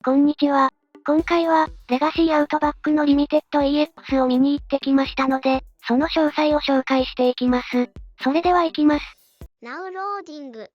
こんにちは。今回は、レガシーアウトバックのリミテッド EX を見に行ってきましたので、その詳細を紹介していきます。それでは行きます。Now loading。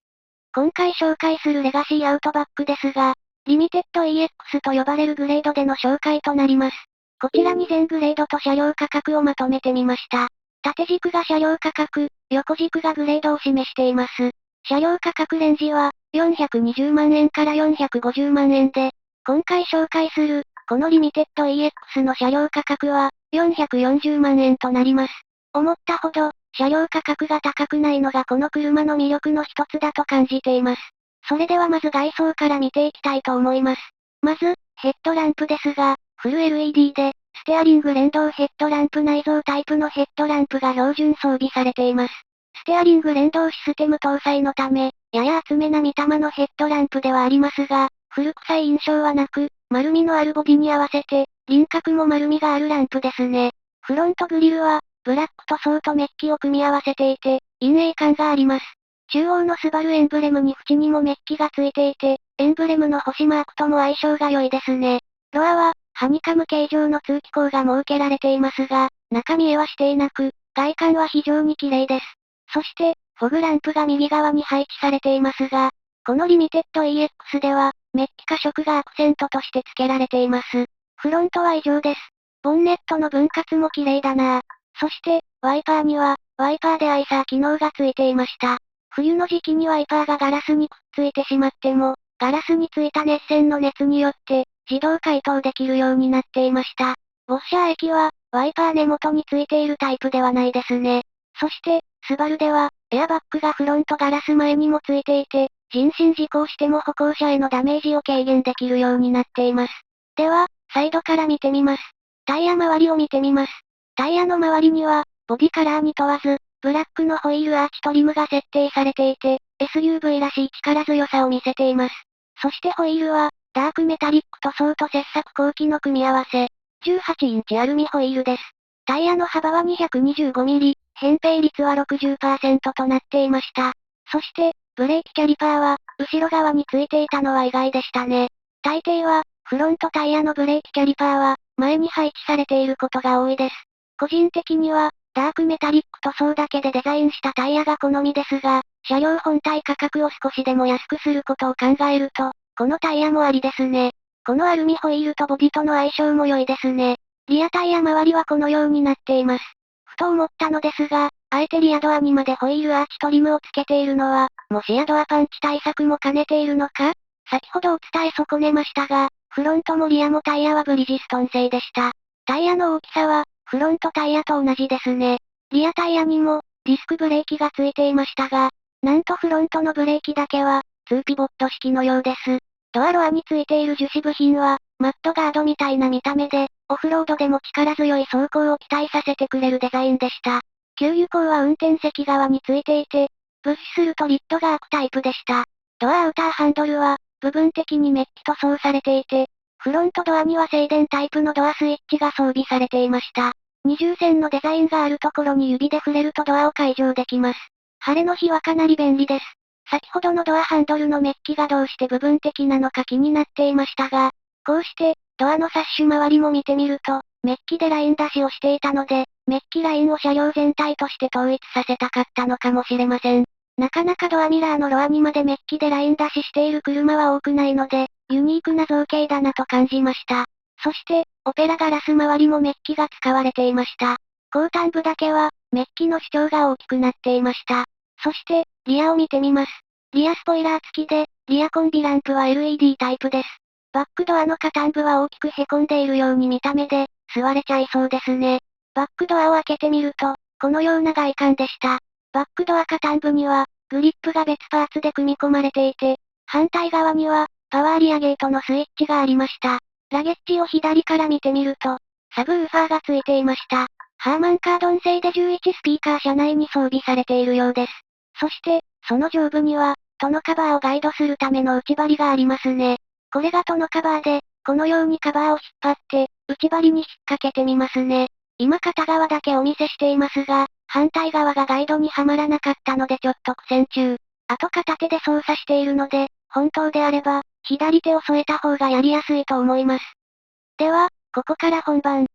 今回紹介するレガシーアウトバックですが、リミテッド EX と呼ばれるグレードでの紹介となります。こちらに全グレードと車両価格をまとめてみました。縦軸が車両価格、横軸がグレードを示しています。車両価格レンジは、420万円から450万円で、今回紹介する、このリミテッド EX の車両価格は、440万円となります。思ったほど、車両価格が高くないのがこの車の魅力の一つだと感じています。それではまず外装から見ていきたいと思います。まず、ヘッドランプですが、フル LED で、ステアリング連動ヘッドランプ内蔵タイプのヘッドランプが標準装備されています。ステアリング連動システム搭載のため、やや厚めな見た目のヘッドランプではありますが、古臭い印象はなく、丸みのあるボディに合わせて、輪郭も丸みがあるランプですね。フロントグリルは、ブラック塗装とメッキを組み合わせていて、陰影感があります。中央のスバルエンブレムに縁にもメッキがついていて、エンブレムの星マークとも相性が良いですね。ドアは、ハニカム形状の通気口が設けられていますが、中見えはしていなく、外観は非常に綺麗です。そして、フォグランプが右側に配置されていますが、このリミテッド EX では、メッキ化色がアクセントとして付けられています。フロントは以上です。ボンネットの分割も綺麗だなぁ。そして、ワイパーには、ワイパーでアイサー機能がついていました。冬の時期にワイパーがガラスにくっついてしまっても、ガラスについた熱線の熱によって、自動解凍できるようになっていました。ウォッシャー液は、ワイパー根元についているタイプではないですね。そして、スバルでは、エアバッグがフロントガラス前にもついていて、人身事故をしても歩行者へのダメージを軽減できるようになっています。では、サイドから見てみます。タイヤ周りを見てみます。タイヤの周りには、ボディカラーに問わず、ブラックのホイールアーチトリムが設定されていて、SUV らしい力強さを見せています。そしてホイールは、ダークメタリック塗装と切削後期の組み合わせ。18インチアルミホイールです。タイヤの幅は225ミリ、扁平率は60%となっていました。そして、ブレーキキャリパーは、後ろ側についていたのは意外でしたね。大抵は、フロントタイヤのブレーキキャリパーは、前に配置されていることが多いです。個人的には、ダークメタリック塗装だけでデザインしたタイヤが好みですが、車両本体価格を少しでも安くすることを考えると、このタイヤもありですね。このアルミホイールとボディとの相性も良いですね。リアタイヤ周りはこのようになっています。ふと思ったのですが、あえてリアドアにまでホイールアーチトリムをつけているのは、もしやドアパンチ対策も兼ねているのか？先ほどお伝え損ねましたが、フロントもリアもタイヤはブリヂストン製でした。タイヤの大きさは、フロントタイヤと同じですね。リアタイヤにも、ディスクブレーキがついていましたが、なんとフロントのブレーキだけは、2ピボット式のようです。ドアロアについている樹脂部品は、マットガードみたいな見た目で、オフロードでも力強い走行を期待させてくれるデザインでした。給油口は運転席側についていて、プッシュするとリッドが開くタイプでした。ドアアウターハンドルは、部分的にメッキ塗装されていて、フロントドアには静電タイプのドアスイッチが装備されていました。二重線のデザインがあるところに指で触れるとドアを解錠できます。晴れの日はかなり便利です。先ほどのドアハンドルのメッキがどうして部分的なのか気になっていましたが、こうして、ドアのサッシュ周りも見てみると、メッキでライン出しをしていたので、メッキラインを車両全体として統一させたかったのかもしれません。なかなかドアミラーのロアにまでメッキでライン出ししている車は多くないので、ユニークな造形だなと感じました。そして、オペラガラス周りもメッキが使われていました。後端部だけは、メッキの主張が大きくなっていました。そして、リアを見てみます。リアスポイラー付きで、リアコンビランプは LED タイプです。バックドアの下端部は大きく凹んでいるように見た目で、座れちゃいそうですね。バックドアを開けてみると、このような外観でした。バックドア下端部には、グリップが別パーツで組み込まれていて、反対側には、パワーリアゲートのスイッチがありました。ラゲッジを左から見てみると、サブウーファーがついていました。ハーマンカードン製で11スピーカー車内に装備されているようです。そして、その上部には、トノカバーをガイドするための内張りがありますね。これがトノカバーで、このようにカバーを引っ張って、内張りに引っ掛けてみますね。今片側だけお見せしていますが、反対側がガイドにはまらなかったのでちょっと苦戦中。あと片手で操作しているので、本当であれば、左手を添えた方がやりやすいと思います。では、ここから本番。引っ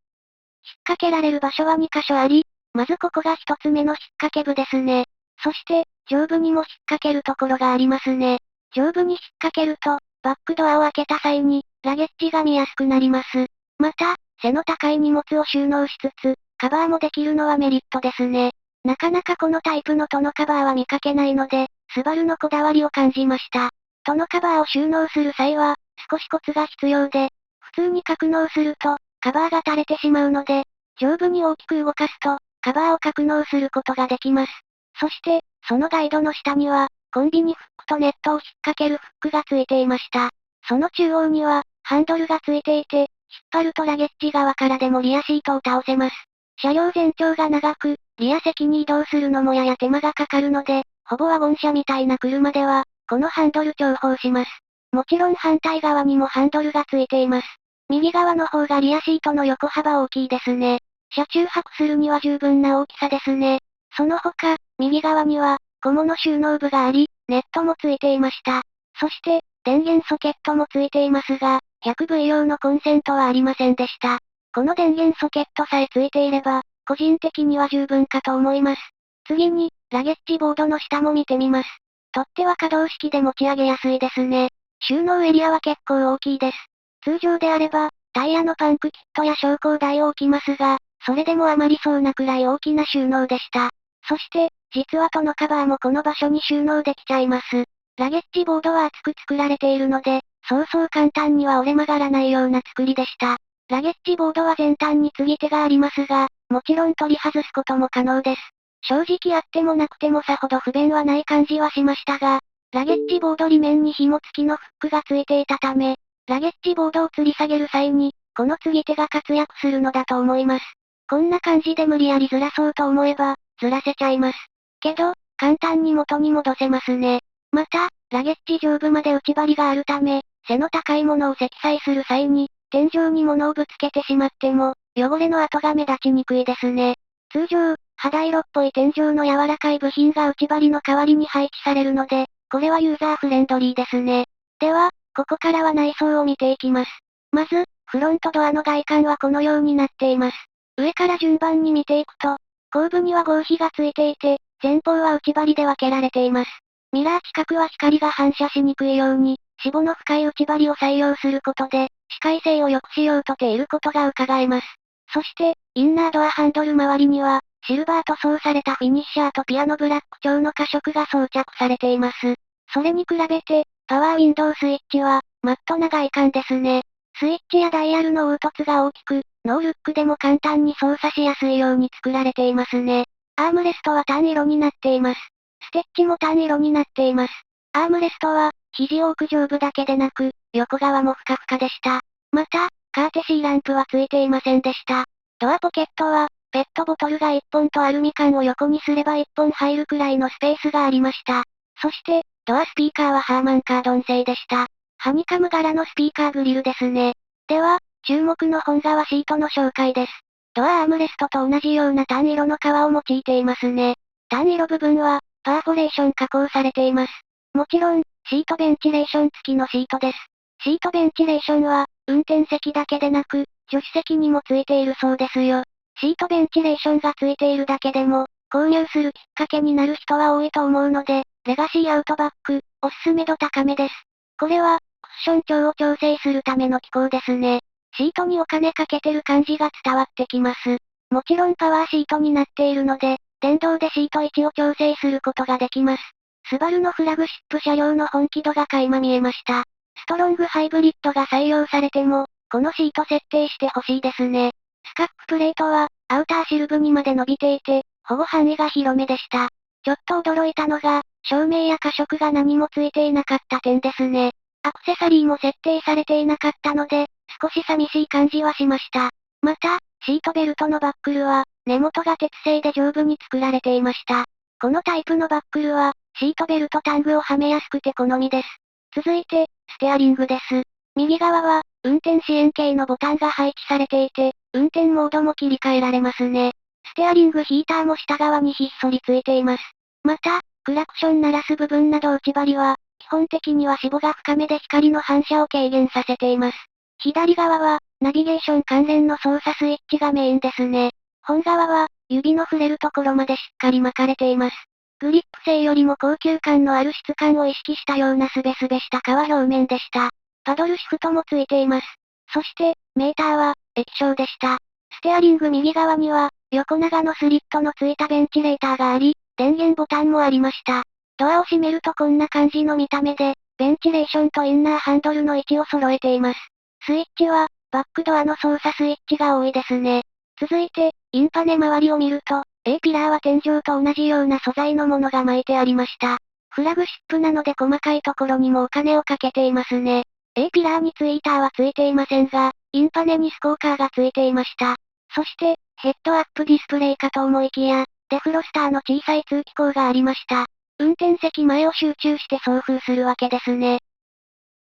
掛けられる場所は2箇所あり、まずここが1つ目の引っ掛け部ですね。そして、上部にも引っ掛けるところがありますね。上部に引っ掛けると、バックドアを開けた際に、ラゲッジが見やすくなります。また、背の高い荷物を収納しつつ、カバーもできるのはメリットですね。なかなかこのタイプのトノカバーは見かけないので、スバルのこだわりを感じました。トノカバーを収納する際は、少しコツが必要で、普通に格納すると、カバーが垂れてしまうので、上部に大きく動かすと、カバーを格納することができます。そして、そのガイドの下には、コンビニフックとネットを引っ掛けるフックがついていました。その中央には、ハンドルがついていて、引っ張るとラゲッジ側からでもリアシートを倒せます。車両全長が長く、リア席に移動するのもやや手間がかかるので、ほぼワゴン車みたいな車では、このハンドル重宝します。もちろん反対側にもハンドルがついています。右側の方がリアシートの横幅大きいですね。車中泊するには十分な大きさですね。その他、右側には、小物収納部があり、ネットもついていました。そして、電源ソケットもついていますが、100V 用のコンセントはありませんでした。この電源ソケットさえついていれば、個人的には十分かと思います。次に、ラゲッジボードの下も見てみます。取っ手は可動式で持ち上げやすいですね。収納エリアは結構大きいです。通常であれば、タイヤのパンクキットや昇降台を置きますが、それでも余りそうなくらい大きな収納でした。そして、実はトノカバーもこの場所に収納できちゃいます。ラゲッジボードは厚く作られているので、そうそう簡単には折れ曲がらないような作りでした。ラゲッジボードは前端に継ぎ手がありますが、もちろん取り外すことも可能です。正直あってもなくてもさほど不便はない感じはしましたが、ラゲッジボード裏面に紐付きのフックが付いていたため、ラゲッジボードを吊り下げる際に、この継ぎ手が活躍するのだと思います。こんな感じで無理やりずらそうと思えば、ずらせちゃいます。けど、簡単に元に戻せますね。また、ラゲッジ上部まで内張りがあるため、背の高いものを積載する際に、天井に物をぶつけてしまっても、汚れの跡が目立ちにくいですね。通常、肌色っぽい天井の柔らかい部品が内張りの代わりに配置されるので、これはユーザーフレンドリーですね。では、ここからは内装を見ていきます。まず、フロントドアの外観はこのようになっています。上から順番に見ていくと、後部には合皮がついていて、前方は内張りで分けられています。ミラー近くは光が反射しにくいように、脂肪の深い内張りを採用することで、視界性を良くしようとていることが伺えます。そして、インナードアハンドル周りには、シルバー塗装されたフィニッシャーとピアノブラック調の加色が装着されています。それに比べて、パワーウィンドウスイッチは、マットな外観ですね。スイッチやダイヤルの凹凸が大きく、ノールックでも簡単に操作しやすいように作られていますね。アームレストはタン色になっています。ステッチもタン色になっています。アームレストは、肘を置く上部だけでなく、横側もふかふかでした。また、カーテシーランプはついていませんでした。ドアポケットは、ペットボトルが1本とアルミ缶を横にすれば1本入るくらいのスペースがありました。そして、ドアスピーカーはハーマンカードン製でした。ハニカム柄のスピーカーグリルですね。では、注目の本側シートの紹介です。ドアアームレストと同じようなタン色の革を用いていますね。タン色部分は、パーフォレーション加工されています。もちろん、シートベンチレーション付きのシートです。シートベンチレーションは、運転席だけでなく、助手席にも付いているそうですよ。シートベンチレーションが付いているだけでも、購入するきっかけになる人は多いと思うので、レガシーアウトバック、おすすめ度高めです。これは、クッション調を調整するための機構ですね。シートにお金かけてる感じが伝わってきます。もちろんパワーシートになっているので、電動でシート位置を調整することができます。スバルのフラグシップ車両の本気度が垣間見えました。ストロングハイブリッドが採用されても、このシート設定してほしいですね。スカッププレートは、アウターシルブにまで伸びていて、保護範囲が広めでした。ちょっと驚いたのが、照明や加色が何もついていなかった点ですね。アクセサリーも設定されていなかったので、少し寂しい感じはしました。また、シートベルトのバックルは、根元が鉄製で丈夫に作られていました。このタイプのバックルは、シートベルトタングをはめやすくて好みです。続いて、ステアリングです。右側は、運転支援系のボタンが配置されていて、運転モードも切り替えられますね。ステアリングヒーターも下側にひっそりついています。また、クラクション鳴らす部分など内張りは、基本的には脂肪が深めで光の反射を軽減させています。左側は、ナビゲーション関連の操作スイッチがメインですね。本側は、指の触れるところまでしっかり巻かれています。グリップ性よりも高級感のある質感を意識したようなスベスベした革表面でした。パドルシフトもついています。そして、メーターは、液晶でした。ステアリング右側には、横長のスリットのついたベンチレーターがあり、電源ボタンもありました。ドアを閉めるとこんな感じの見た目で、ベンチレーションとインナーハンドルの位置を揃えています。スイッチは、バックドアの操作スイッチが多いですね。続いて、インパネ周りを見ると、A ピラーは天井と同じような素材のものが巻いてありました。フラグシップなので細かいところにもお金をかけていますね。A ピラーにツイーターはついていませんが、インパネにスコーカーがついていました。そして、ヘッドアップディスプレイかと思いきや、デフロスターの小さい通気口がありました。運転席前を集中して送風するわけですね。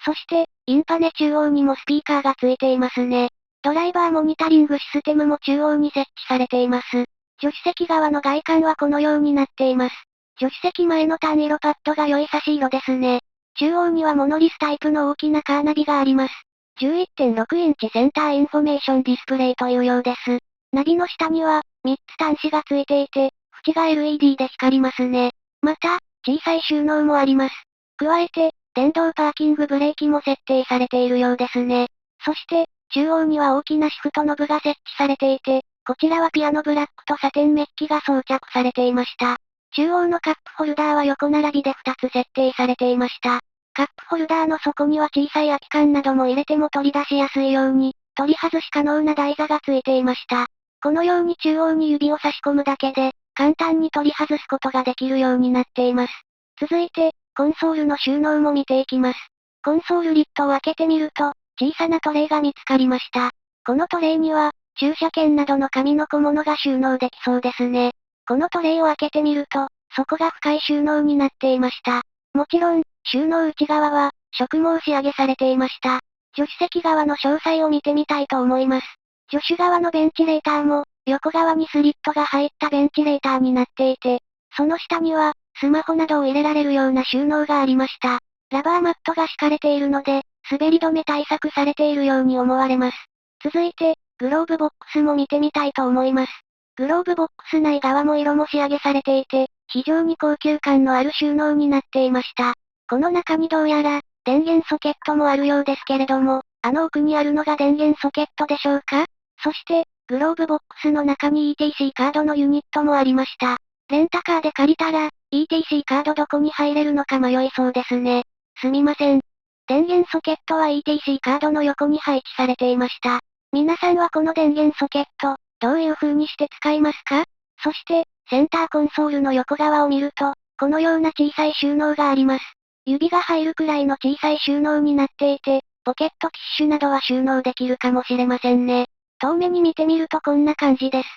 そして、インパネ中央にもスピーカーがついていますね。ドライバーモニタリングシステムも中央に設置されています。助手席側の外観はこのようになっています。助手席前のターン色パッドが良い差し色ですね。中央にはモノリスタイプの大きなカーナビがあります。11.6 インチセンターインフォメーションディスプレイというようです。ナビの下には、3つ端子がついていて、縁が LED で光りますね。また、小さい収納もあります。加えて、電動パーキングブレーキも設定されているようですね。そして、中央には大きなシフトノブが設置されていて、こちらはピアノブラックとサテンメッキが装着されていました。中央のカップホルダーは横並びで2つ設定されていました。カップホルダーの底には小さい空き缶なども入れても取り出しやすいように、取り外し可能な台座がついていました。このように中央に指を差し込むだけで、簡単に取り外すことができるようになっています。続いて、コンソールの収納も見ていきます。コンソールリットを開けてみると、小さなトレイが見つかりました。このトレイには、駐車券などの紙の小物が収納できそうですね。このトレイを開けてみると、底が深い収納になっていました。もちろん、収納内側は、植毛仕上げされていました。助手席側の詳細を見てみたいと思います。助手側のベンチレーターも、横側にスリットが入ったベンチレーターになっていて、その下には、スマホなどを入れられるような収納がありました。ラバーマットが敷かれているので、滑り止め対策されているように思われます。続いて、グローブボックスも見てみたいと思います。グローブボックス内側も色も仕上げされていて、非常に高級感のある収納になっていました。この中にどうやら、電源ソケットもあるようですけれども、あの奥にあるのが電源ソケットでしょうか？そして、グローブボックスの中に ETC カードのユニットもありました。レンタカーで借りたら、ETC カードどこに入れるのか迷いそうですね。すみません。電源ソケットは ETC カードの横に配置されていました。皆さんはこの電源ソケット、どういう風にして使いますか？そして、センターコンソールの横側を見ると、このような小さい収納があります。指が入るくらいの小さい収納になっていて、ポケットティッシュなどは収納できるかもしれませんね。遠目に見てみるとこんな感じです。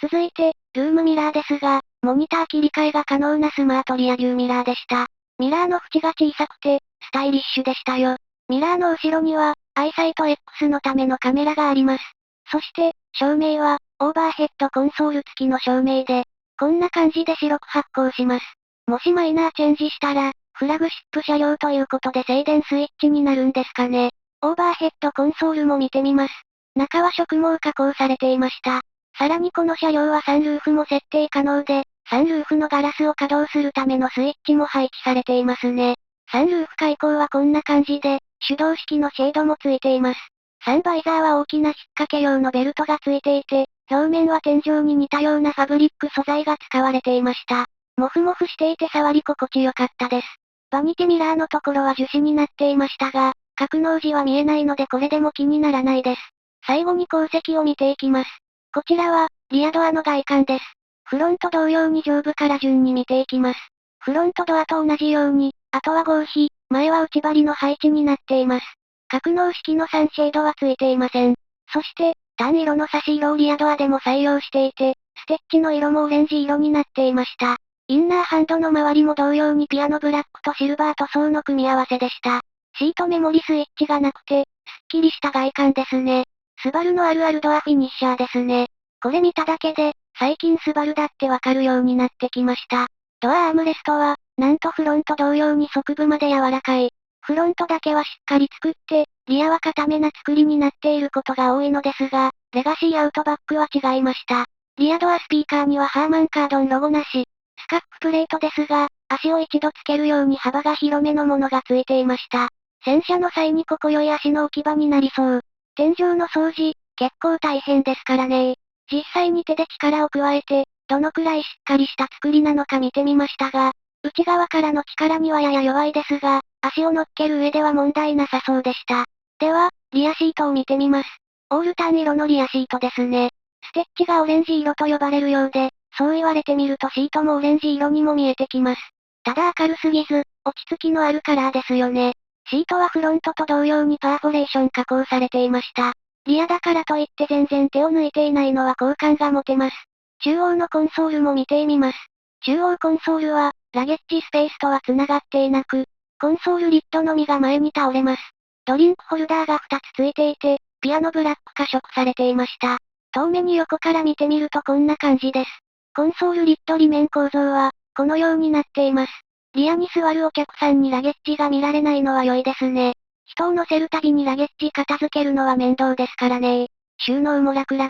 続いて、ルームミラーですが、モニター切り替えが可能なスマートリアビューミラーでした。ミラーの縁が小さくて、スタイリッシュでしたよ。ミラーの後ろには、アイサイト X のためのカメラがあります。そして、照明は、オーバーヘッドコンソール付きの照明で、こんな感じで白く発光します。もしマイナーチェンジしたら、フラグシップ車両ということで静電スイッチになるんですかね。オーバーヘッドコンソールも見てみます。中は植毛加工されていました。さらにこの車両はサンルーフも設定可能で、サンルーフのガラスを稼働するためのスイッチも配置されていますね。サンルーフ開口はこんな感じで、手動式のシェードもついています。サンバイザーは大きな引っ掛け用のベルトがついていて、表面は天井に似たようなファブリック素材が使われていました。もふもふしていて触り心地よかったです。バニティミラーのところは樹脂になっていましたが、格納時は見えないのでこれでも気にならないです。最後に後席を見ていきます。こちらは、リアドアの外観です。フロント同様に上部から順に見ていきます。フロントドアと同じように、後は合皮、前は内張りの配置になっています。格納式のサンシェードはついていません。そして、単色の差し色をリアドアでも採用していて、ステッチの色もオレンジ色になっていました。インナーハンドの周りも同様にピアノブラックとシルバー塗装の組み合わせでした。シートメモリスイッチがなくて、すっきりした外観ですね。スバルのあるあるドアフィニッシャーですね。これ見ただけで、最近スバルだってわかるようになってきました。ドアアームレストは、なんとフロント同様に側部まで柔らかい。フロントだけはしっかり作って、リアは硬めな作りになっていることが多いのですが、レガシーアウトバックは違いました。リアドアスピーカーにはハーマンカードンロゴなし。スカッププレートですが、足を一度つけるように幅が広めのものがついていました。洗車の際に心地よい足の置き場になりそう。天井の掃除、結構大変ですからね。実際に手で力を加えて、どのくらいしっかりした作りなのか見てみましたが、内側からの力にはやや弱いですが、足を乗っける上では問題なさそうでした。では、リアシートを見てみます。オールタン色のリアシートですね。ステッチがオレンジ色と呼ばれるようで、そう言われてみるとシートもオレンジ色にも見えてきます。ただ明るすぎず、落ち着きのあるカラーですよね。シートはフロントと同様にパーフォレーション加工されていました。リアだからといって全然手を抜いていないのは好感が持てます。中央のコンソールも見てみます。中央コンソールは、ラゲッジスペースとは繋がっていなく、コンソールリッドのみが前に倒れます。ドリンクホルダーが2つついていて、ピアノブラック化色されていました。遠目に横から見てみるとこんな感じです。コンソールリッド裏面構造は、このようになっています。リアに座るお客さんにラゲッジが見られないのは良いですね。人を乗せるたびにラゲッジ片付けるのは面倒ですからね。収納も楽々。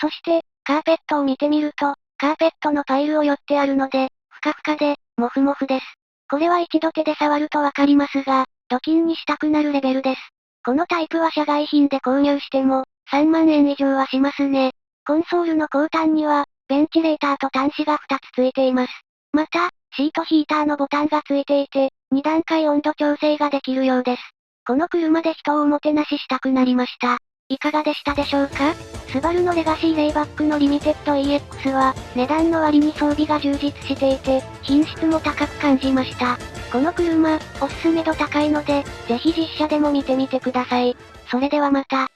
そして、カーペットを見てみると、カーペットのパイルを寄ってあるので、ふかふかで、もふもふです。これは一度手で触るとわかりますが、ドキンにしたくなるレベルです。このタイプは社外品で購入しても、3万円以上はしますね。コンソールの後端には、ベンチレーターと端子が2つついています。また、シートヒーターのボタンがついていて、2段階温度調整ができるようです。この車で人をおもてなししたくなりました。いかがでしたでしょうか？スバルのレガシーレイバックのリミテッド EX は、値段の割に装備が充実していて、品質も高く感じました。この車、おすすめ度高いので、ぜひ実車でも見てみてください。それではまた。